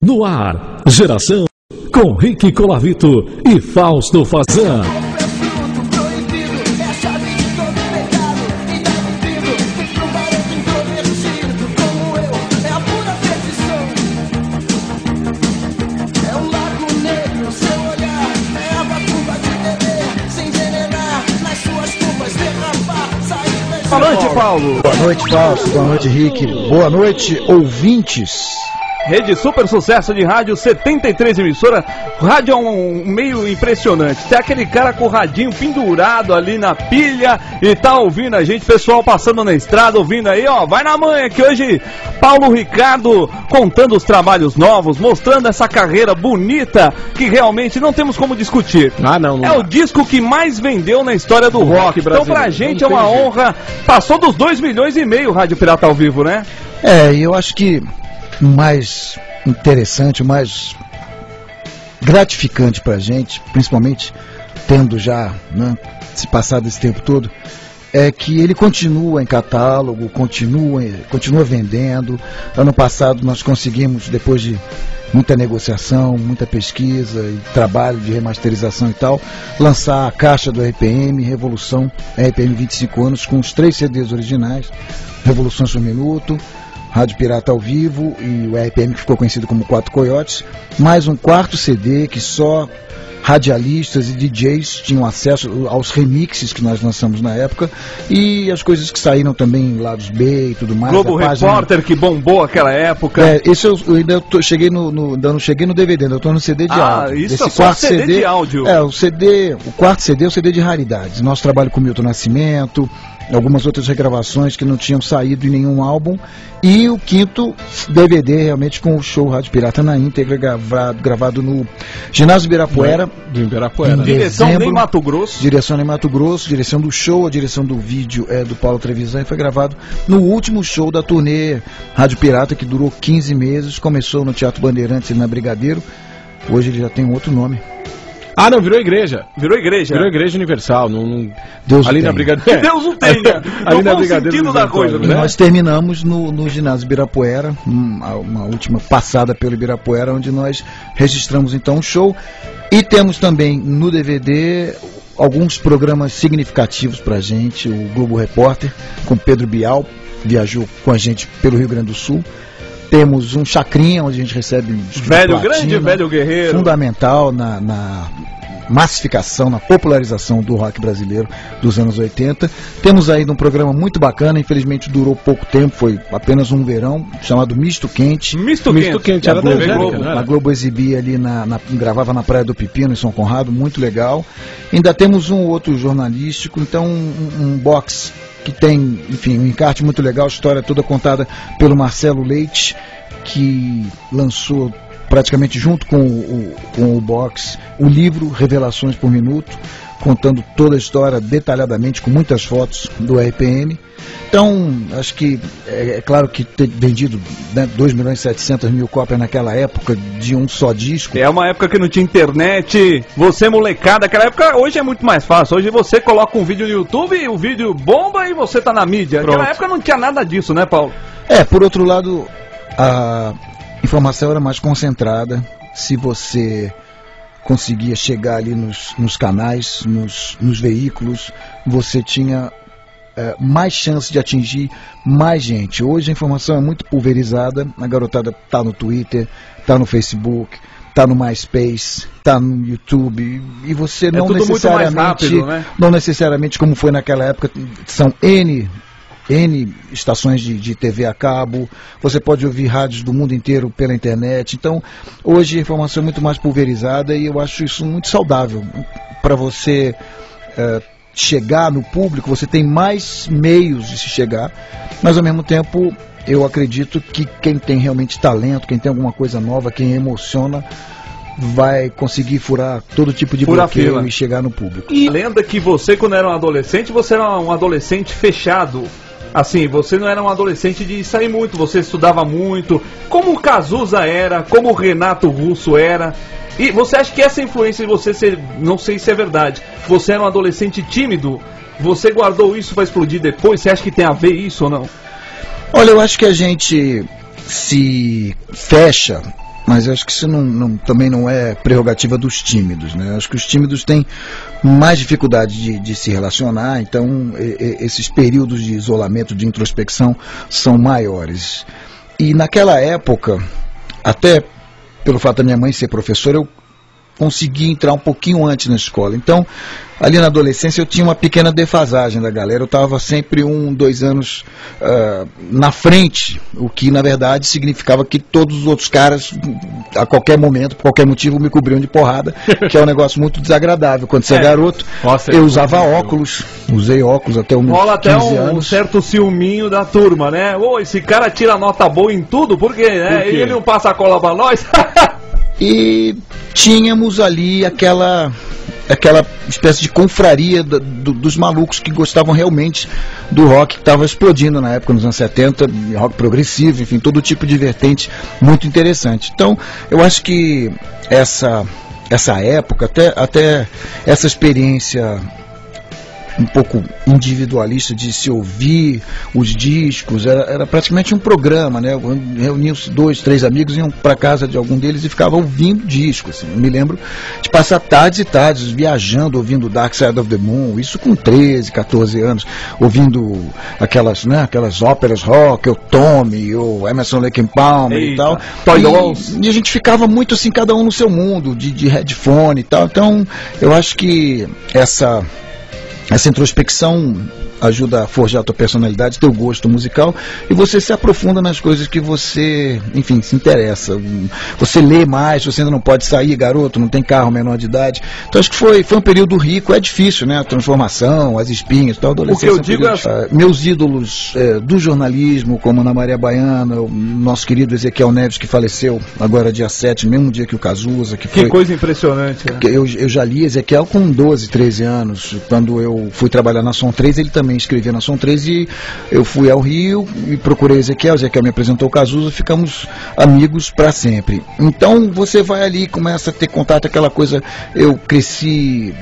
No ar, Geração com Rick Colavito e Fausto Fazan. Boa noite, Paulo. Boa noite, Fausto. Boa noite, Rick. Boa noite, ouvintes. Rede Super Sucesso de Rádio, 73 emissora. O rádio é um meio impressionante. Tem aquele cara com o radinho pendurado ali na pilha e tá ouvindo a gente, pessoal passando na estrada, ouvindo aí, ó. Vai na manha que hoje Paulo Ricardo contando os trabalhos novos, mostrando essa carreira bonita que realmente não temos como discutir. Não é o disco que mais vendeu na história do rock. Então pra gente é uma honra. Passou dos 2,5 milhões Rádio Pirata ao vivo, né? Eu acho que o mais interessante, o mais gratificante pra gente, principalmente tendo já se passado esse tempo todo, é que ele continua em catálogo, continua vendendo. Ano passado nós conseguimos, depois de muita negociação, muita pesquisa e trabalho de remasterização e tal, lançar a caixa do RPM, Revolução, RPM 25 anos, com os 3 CDs originais, Revoluções por Minuto, Rádio Pirata ao Vivo e o RPM, que ficou conhecido como 4 Coiotes, mais um 4º CD que só radialistas e DJs tinham acesso aos remixes que nós lançamos na época e as coisas que saíram também em lados B e tudo mais. Globo Repórter, que bombou aquela época. Esse eu ainda cheguei não cheguei no DVD, ainda estou no CD de áudio. Isso é só CD de áudio. O 4º CD é o CD de raridades. Nosso trabalho com Milton Nascimento, algumas outras regravações que não tinham saído em nenhum álbum, e o 5º DVD realmente com o show Rádio Pirata na íntegra, gravado no Ginásio Ibirapuera. Direção em Mato Grosso. Direção em Mato Grosso, direção do show, a direção do vídeo é do Paulo Trevisan, e foi gravado no último show da turnê Rádio Pirata, que durou 15 meses, começou no Teatro Bandeirantes, na Brigadeiro, hoje ele já tem um outro nome. Virou igreja. Virou igreja universal. Deus ali na Brigadeiro. Deus não tenha. Ali na Brigadeiro sentido da coisa, né? Nós terminamos no Ginásio Ibirapuera, uma última passada pelo Ibirapuera, onde nós registramos então um show. E temos também no DVD alguns programas significativos pra gente. O Globo Repórter, com Pedro Bial, viajou com a gente pelo Rio Grande do Sul. Temos um Chacrinha, onde a gente recebe velho guerreiro, fundamental na massificação, na popularização do rock brasileiro dos anos 80. Temos ainda um programa muito bacana, infelizmente durou pouco tempo, foi apenas um verão, chamado Misto Quente. Misto Quente, era da Globo. A Globo exibia ali, gravava na Praia do Pepino, em São Conrado, muito legal. Ainda temos um outro jornalístico, então um box que tem, enfim, um encarte muito legal, a história toda contada pelo Marcelo Leite, que lançou praticamente junto com o box o livro Revelações por Minuto, contando toda a história detalhadamente, com muitas fotos do RPM. Então, acho que é claro que ter vendido 2.700.000 cópias naquela época de um só disco. É uma época que não tinha internet, você molecada, aquela época, hoje é muito mais fácil. Hoje você coloca um vídeo no YouTube, o vídeo bomba e você tá na mídia. Naquela época não tinha nada disso, né, Paulo? Por outro lado, a informação era mais concentrada. Se você conseguia chegar ali nos canais, nos veículos, você tinha mais chance de atingir mais gente. Hoje a informação é muito pulverizada, a garotada tá no Twitter, tá no Facebook, tá no MySpace, tá no YouTube, e você não necessariamente, rápido, né? Não necessariamente como foi naquela época, são N estações de TV a cabo, você pode ouvir rádios do mundo inteiro pela internet. Então hoje a informação é muito mais pulverizada, e eu acho isso muito saudável para você chegar no público. Você tem mais meios de se chegar, mas ao mesmo tempo eu acredito que quem tem realmente talento, quem tem alguma coisa nova, quem emociona, vai conseguir furar todo tipo de bloqueio e chegar no público. E lenda que você, quando era um adolescente, você era um adolescente fechado. Assim, você não era um adolescente de sair muito, você estudava muito, como o Cazuza era, como o Renato Russo era. E você acha que essa influência de você ser, não sei se é verdade, você era um adolescente tímido, você guardou isso para explodir depois? Você acha que tem a ver isso ou não? Olha, eu acho que a gente se fecha mas eu acho que isso também não é prerrogativa dos tímidos, né? Eu acho que os tímidos têm mais dificuldade de se relacionar, então esses períodos de isolamento, de introspecção são maiores. E naquela época, até pelo fato da minha mãe ser professora, eu consegui entrar um pouquinho antes na escola. Então, ali na adolescência eu tinha uma pequena defasagem da galera, eu estava sempre 1, 2 anos na frente, o que na verdade significava que todos os outros caras, a qualquer momento, por qualquer motivo, me cobriam de porrada, que é um negócio muito desagradável. Quando você é garoto, eu usava óculos, usei óculos até uns 15 anos. Rola até um certo ciúminho da turma, né? Ô, esse cara tira nota boa em tudo, por quê? Né? Ele não passa a cola pra nós? E tínhamos ali aquela espécie de confraria dos malucos que gostavam realmente do rock que estava explodindo na época, nos anos 70, rock progressivo, enfim, todo tipo de vertente muito interessante. Então, eu acho que essa época, até essa experiência um pouco individualista de se ouvir os discos, era praticamente um programa, né? Reuniam-se 2, 3 amigos, iam para casa de algum deles e ficavam ouvindo discos. Assim. Eu me lembro de passar tardes e tardes viajando, ouvindo Dark Side of the Moon, isso com 13, 14 anos, ouvindo aquelas óperas rock, o Tommy, o Emerson Lake and Palmer e tal. E a gente ficava muito assim, cada um no seu mundo, de headphone e tal. Então, eu acho que essa introspecção ajuda a forjar a tua personalidade, teu gosto musical, e você se aprofunda nas coisas que você, enfim, se interessa. Você lê mais, você ainda não pode sair, garoto, não tem carro, menor de idade. Então acho que foi um período rico, é difícil, né? A transformação, as espinhas, tal, adolescência. O que eu digo é... meus ídolos do jornalismo, como Ana Maria Baiana, o nosso querido Ezequiel Neves, que faleceu agora dia 7, mesmo dia que o Cazuza, que foi... Que coisa impressionante, né? Eu já li Ezequiel com 12, 13 anos. Quando eu fui trabalhar na Som 3, ele também escrevia na Som 3 e eu fui ao Rio e procurei Ezequiel me apresentou o Cazuza, ficamos amigos para sempre. Então você vai ali, começa a ter contato, aquela coisa, eu cresci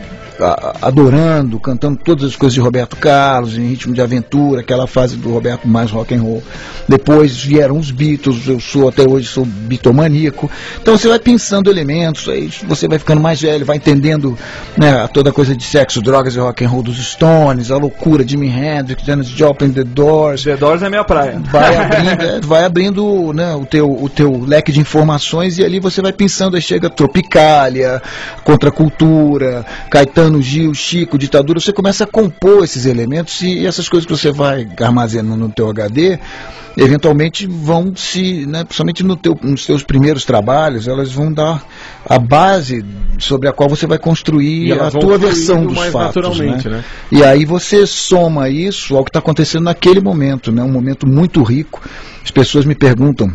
adorando, cantando todas as coisas de Roberto Carlos, em ritmo de aventura, aquela fase do Roberto mais rock and roll. Depois vieram os Beatles, até hoje sou bitomaníaco. Então você vai pensando elementos, aí você vai ficando mais velho, vai entendendo, né, toda a coisa de sexo, drogas e rock and roll dos Stones, a loucura de Jimi Hendrix, Janis Joplin, The Doors. The Doors é minha praia. Vai abrindo, né, o teu leque de informações, e ali você vai pensando, aí chega Tropicália, Contracultura, Caetano, Gil, Chico, Ditadura, você começa a compor esses elementos, e essas coisas que você vai armazenando no teu HD, eventualmente vão se, né, principalmente nos teus primeiros trabalhos, elas vão dar a base sobre a qual você vai construir a tua versão dos fatos, né? E aí você soma isso ao que está acontecendo naquele momento, né? Um momento muito rico. As pessoas me perguntam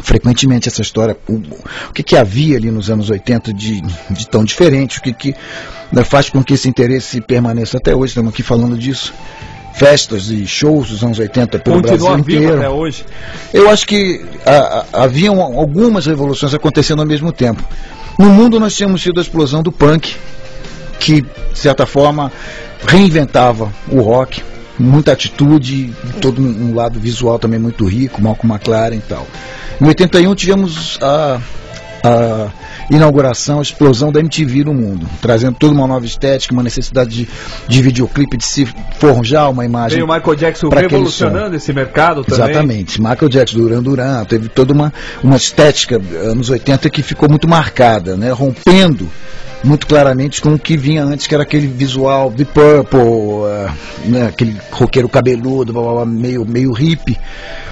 frequentemente essa história, o que havia ali nos anos 80 de tão diferente, o que faz com que esse interesse permaneça até hoje. Estamos aqui falando disso, festas e shows dos anos 80 pelo Brasil inteiro. Até hoje. Eu acho que haviam algumas revoluções acontecendo ao mesmo tempo. No mundo nós tínhamos tido a explosão do punk, que de certa forma reinventava o rock, muita atitude, todo um lado visual também muito rico, Malcolm McLaren e tal. Em 81 tivemos a inauguração, a explosão da MTV no mundo, trazendo toda uma nova estética, uma necessidade de videoclipe, de se forjar uma imagem. Tem o Michael Jackson revolucionando esse mercado também. Exatamente, Michael Jackson, Duran, teve toda uma estética anos 80 que ficou muito marcada, né, rompendo muito claramente com o que vinha antes, que era aquele visual de Purple, né, aquele roqueiro cabeludo, meio hippie.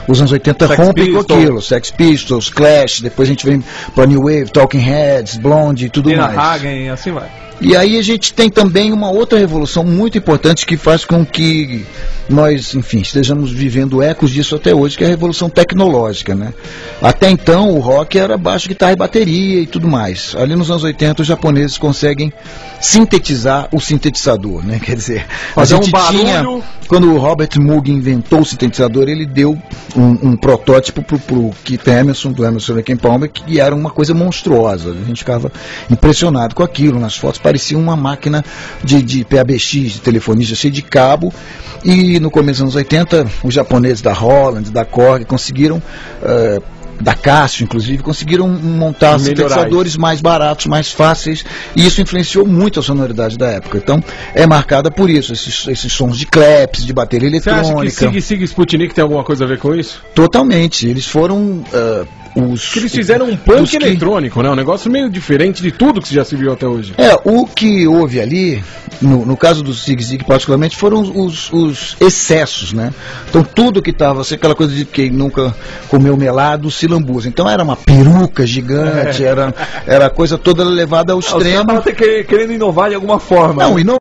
Os anos 80 rompem com aquilo, Sex Pistols, Clash, depois a gente vem para New Wave, Talking Heads, Blonde e tudo Nina mais. Hagen, assim vai. E aí a gente tem também uma outra revolução muito importante que faz com que nós, enfim, estejamos vivendo ecos disso até hoje, que é a revolução tecnológica, né? Até então o rock era baixo, guitarra e bateria e tudo mais. Ali nos anos 80 os japoneses conseguem sintetizar o sintetizador, né? Quer dizer, fazer um barulho. Quando o Robert Moog inventou o sintetizador, ele deu um protótipo pro Keith Emerson, do Emerson Lake and Palmer, que era uma coisa monstruosa. A gente ficava impressionado com aquilo. Nas fotos parecia uma máquina de PABX, de telefonista, cheia de cabo. E no começo dos anos 80, os japoneses da Holland, da Korg, conseguiram da Cássio, inclusive, conseguiram montar sintetizadores mais baratos, mais fáceis, e isso influenciou muito a sonoridade da época. Então, é marcada por isso, esses sons de claps, de bateria eletrônica. Você acha que Sig Sputnik tem alguma coisa a ver com isso? Totalmente. Eles foram que eles fizeram um punk eletrônico, né? Um negócio meio diferente de tudo que já se viu até hoje. O que houve ali, no caso do Sig Zig particularmente, foram os excessos, né? Então tudo que estava, aquela coisa de quem nunca comeu melado se lambuza. Então era uma peruca gigante, era a coisa toda levada ao extremo. Os caras estavam querendo inovar de alguma forma. Não,